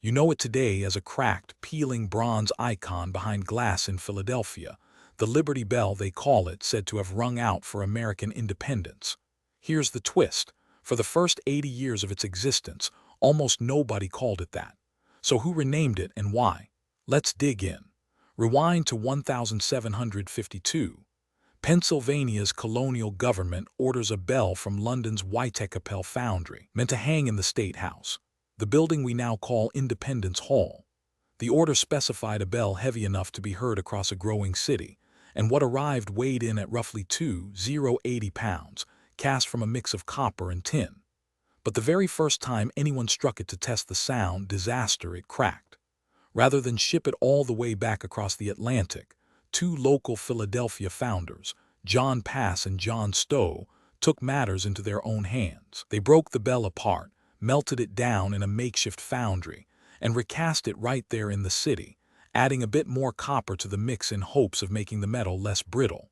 You know it today as a cracked, peeling bronze icon behind glass in Philadelphia, the Liberty Bell they call it, said to have rung out for American independence. Here's the twist. For the first 80 years of its existence, almost nobody called it that. So who renamed it and why? Let's dig in. Rewind to 1752. Pennsylvania's colonial government orders a bell from London's Whitechapel foundry, meant to hang in the State House, the building we now call Independence Hall. The order specified a bell heavy enough to be heard across a growing city, and what arrived weighed in at roughly 2,080 pounds, cast from a mix of copper and tin. But the very first time anyone struck it to test the sound, disaster, it cracked. Rather than ship it all the way back across the Atlantic, two local Philadelphia founders, John Pass and John Stow, took matters into their own hands. They broke the bell apart, melted it down in a makeshift foundry, and recast it right there in the city, adding a bit more copper to the mix in hopes of making the metal less brittle.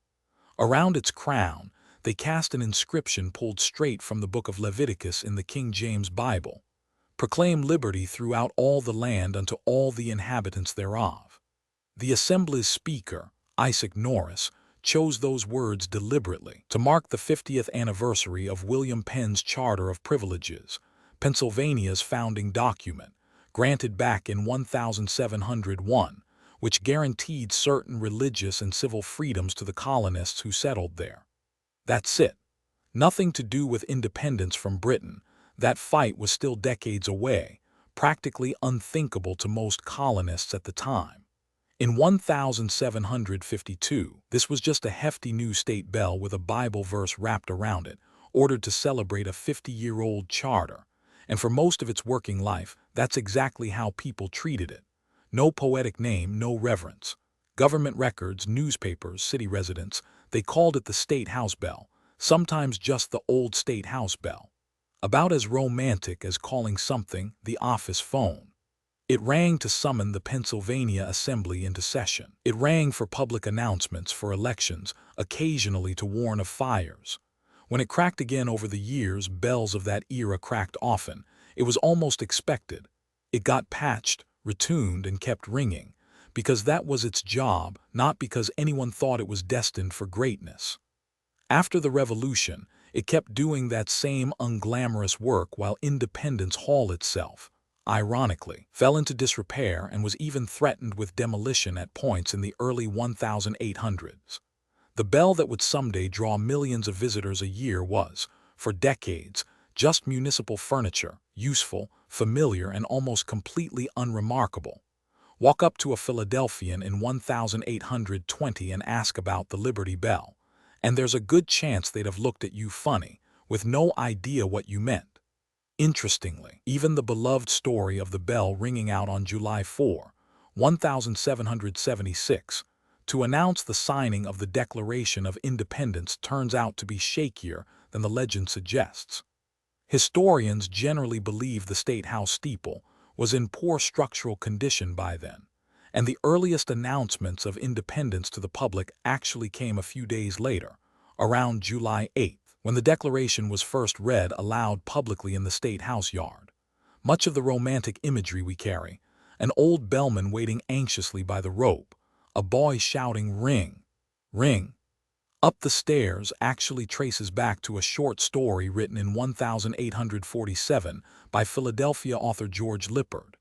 Around its crown, they cast an inscription pulled straight from the Book of Leviticus in the King James Bible: "Proclaim liberty throughout all the land unto all the inhabitants thereof." The Assembly's Speaker, Isaac Norris, chose those words deliberately to mark the 50th anniversary of William Penn's Charter of Privileges, Pennsylvania's founding document, granted back in 1701, which guaranteed certain religious and civil freedoms to the colonists who settled there. That's it. Nothing to do with independence from Britain. That fight was still decades away, practically unthinkable to most colonists at the time. In 1752, this was just a hefty new state bell with a Bible verse wrapped around it, ordered to celebrate a 50-year-old charter. And for most of its working life, that's exactly how people treated it. No poetic name, no reverence. Government records, newspapers, city residents, they called it the State House Bell, sometimes just the Old State House Bell. About as romantic as calling something the office phone. It rang to summon the Pennsylvania Assembly into session. It rang for public announcements for elections, occasionally to warn of fires. When it cracked again over the years, bells of that era cracked often. It was almost expected. It got patched, retuned, and kept ringing, because that was its job, not because anyone thought it was destined for greatness. After the Revolution, it kept doing that same unglamorous work while Independence Hall itself, ironically, fell into disrepair and was even threatened with demolition at points in the early 1800s. The bell that would someday draw millions of visitors a year was, for decades, just municipal furniture, useful, familiar, and almost completely unremarkable. Walk up to a Philadelphian in 1820 and ask about the Liberty Bell, and there's a good chance they'd have looked at you funny, with no idea what you meant. Interestingly, even the beloved story of the bell ringing out on July 4, 1776, to announce the signing of the Declaration of Independence turns out to be shakier than the legend suggests. Historians generally believe the State House steeple was in poor structural condition by then, and the earliest announcements of independence to the public actually came a few days later, around July 8th, when the Declaration was first read aloud publicly in the State House yard. Much of the romantic imagery we carry, an old bellman waiting anxiously by the rope, a boy shouting "Ring! Ring!" up the stairs, actually traces back to a short story written in 1847 by Philadelphia author George Lippard.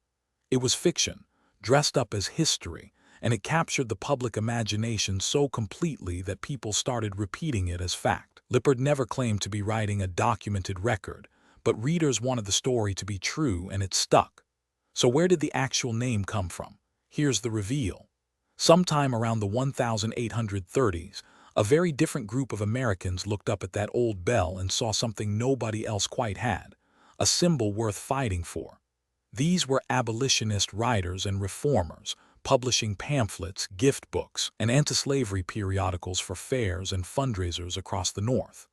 It was fiction, dressed up as history, and it captured the public imagination so completely that people started repeating it as fact. Lippard never claimed to be writing a documented record, but readers wanted the story to be true, and it stuck. So where did the actual name come from? Here's the reveal. Sometime around the 1830s, a very different group of Americans looked up at that old bell and saw something nobody else quite had, a symbol worth fighting for. These were abolitionist writers and reformers, publishing pamphlets, gift books, and anti-slavery periodicals for fairs and fundraisers across the North.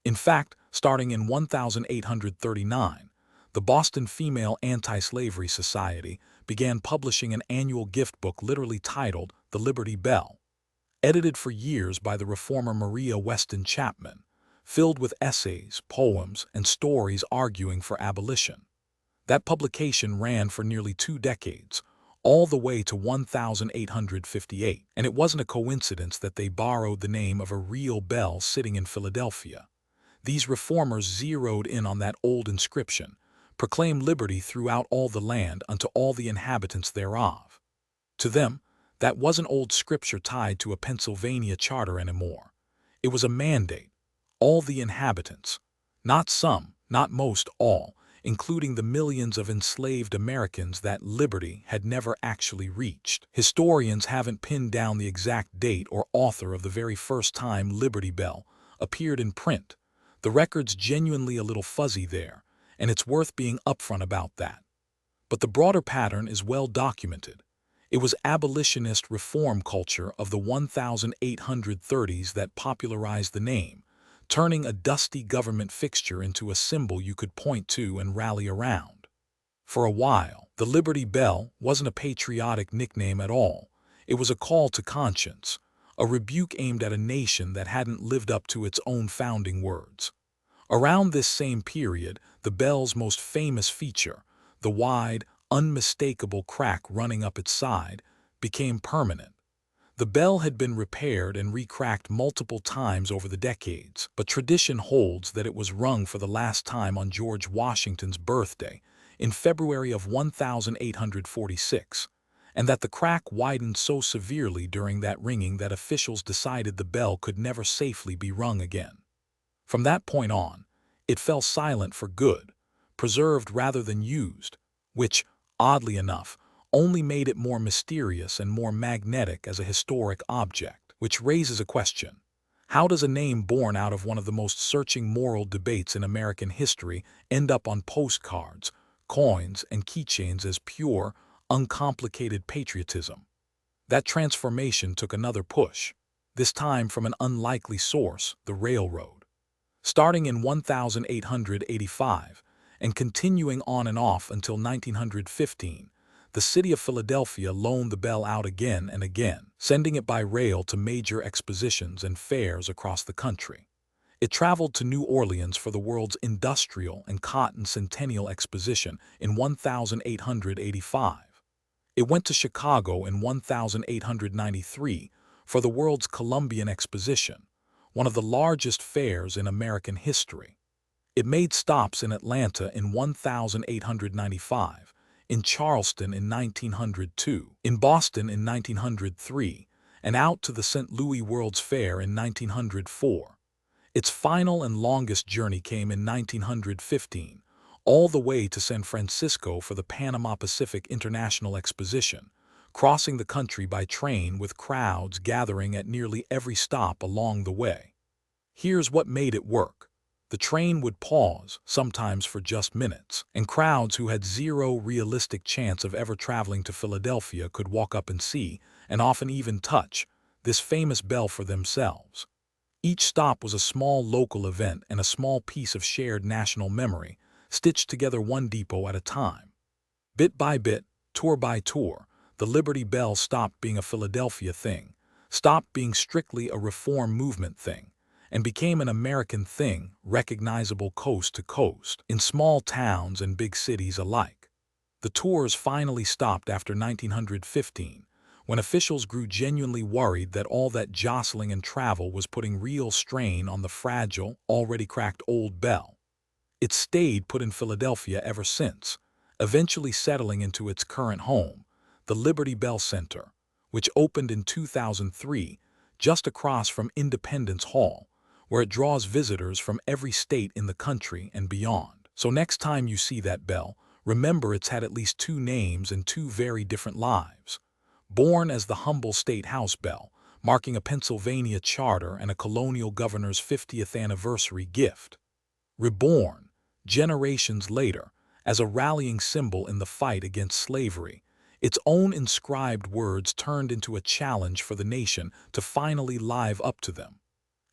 In fact, starting in 1839, the Boston Female Anti-Slavery Society began publishing an annual gift book literally titled The Liberty Bell, edited for years by the reformer Maria Weston Chapman, filled with essays, poems, and stories arguing for abolition. That publication ran for nearly 2 decades, all the way to 1858, and it wasn't a coincidence that they borrowed the name of a real bell sitting in Philadelphia. These reformers zeroed in on that old inscription, "Proclaim liberty throughout all the land unto all the inhabitants thereof." To them, that wasn't old scripture tied to a Pennsylvania charter anymore. It was a mandate. All the inhabitants. Not some, not most, all, including the millions of enslaved Americans that liberty had never actually reached. Historians haven't pinned down the exact date or author of the very first time Liberty Bell appeared in print. The record's genuinely a little fuzzy there, and it's worth being upfront about that. But the broader pattern is well documented. It was abolitionist reform culture of the 1830s that popularized the name, turning a dusty government fixture into a symbol you could point to and rally around. For a while, the Liberty Bell wasn't a patriotic nickname at all. It was a call to conscience, a rebuke aimed at a nation that hadn't lived up to its own founding words. Around this same period, the bell's most famous feature, the wide, unmistakable crack running up its side, became permanent. The bell had been repaired and recracked multiple times over the decades, but tradition holds that it was rung for the last time on George Washington's birthday in February of 1846, and that the crack widened so severely during that ringing that officials decided the bell could never safely be rung again. From that point on, it fell silent for good, preserved rather than used, which, oddly enough, only made it more mysterious and more magnetic as a historic object. Which raises a question. How does a name born out of one of the most searching moral debates in American history end up on postcards, coins, and keychains as pure, uncomplicated patriotism? That transformation took another push, this time from an unlikely source, the railroad. Starting in 1885 and continuing on and off until 1915, the city of Philadelphia loaned the bell out again and again, sending it by rail to major expositions and fairs across the country. It traveled to New Orleans for the world's Industrial and Cotton Centennial Exposition in 1885. It went to Chicago in 1893 for the world's Columbian Exposition, one of the largest fairs in American history. It made stops in Atlanta in 1895, in Charleston in 1902, in Boston in 1903, and out to the St. Louis World's Fair in 1904. Its final and longest journey came in 1915, all the way to San Francisco for the Panama Pacific International Exposition, crossing the country by train with crowds gathering at nearly every stop along the way. Here's what made it work. The train would pause, sometimes for just minutes, and crowds who had zero realistic chance of ever traveling to Philadelphia could walk up and see, and often even touch, this famous bell for themselves. Each stop was a small local event and a small piece of shared national memory, stitched together one depot at a time. Bit by bit, tour by tour, the Liberty Bell stopped being a Philadelphia thing, stopped being strictly a reform movement thing, and became an American thing, recognizable coast to coast, in small towns and big cities alike. The tours finally stopped after 1915, when officials grew genuinely worried that all that jostling and travel was putting real strain on the fragile, already cracked old bell. It stayed put in Philadelphia ever since, eventually settling into its current home, the Liberty Bell Center, which opened in 2003, just across from Independence Hall, where it draws visitors from every state in the country and beyond. So next time you see that bell, remember it's had at least 2 names and 2 very different lives. Born as the humble state house bell, marking a Pennsylvania charter and a colonial governor's 50th anniversary gift. Reborn, generations later, as a rallying symbol in the fight against slavery, its own inscribed words turned into a challenge for the nation to finally live up to them.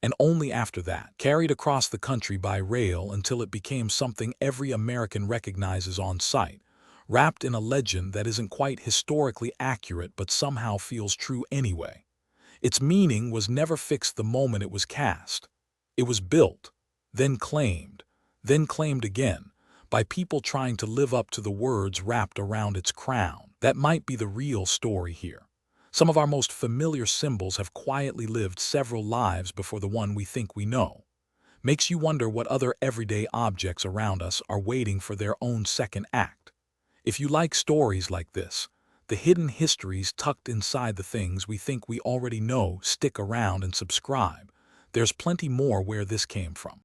And only after that, carried across the country by rail until it became something every American recognizes on sight, wrapped in a legend that isn't quite historically accurate but somehow feels true anyway. Its meaning was never fixed the moment it was cast. It was built, then claimed again, by people trying to live up to the words wrapped around its crown. That might be the real story here. Some of our most familiar symbols have quietly lived several lives before the one we think we know. Makes you wonder what other everyday objects around us are waiting for their own second act. If you like stories like this, the hidden histories tucked inside the things we think we already know, stick around and subscribe. There's plenty more where this came from.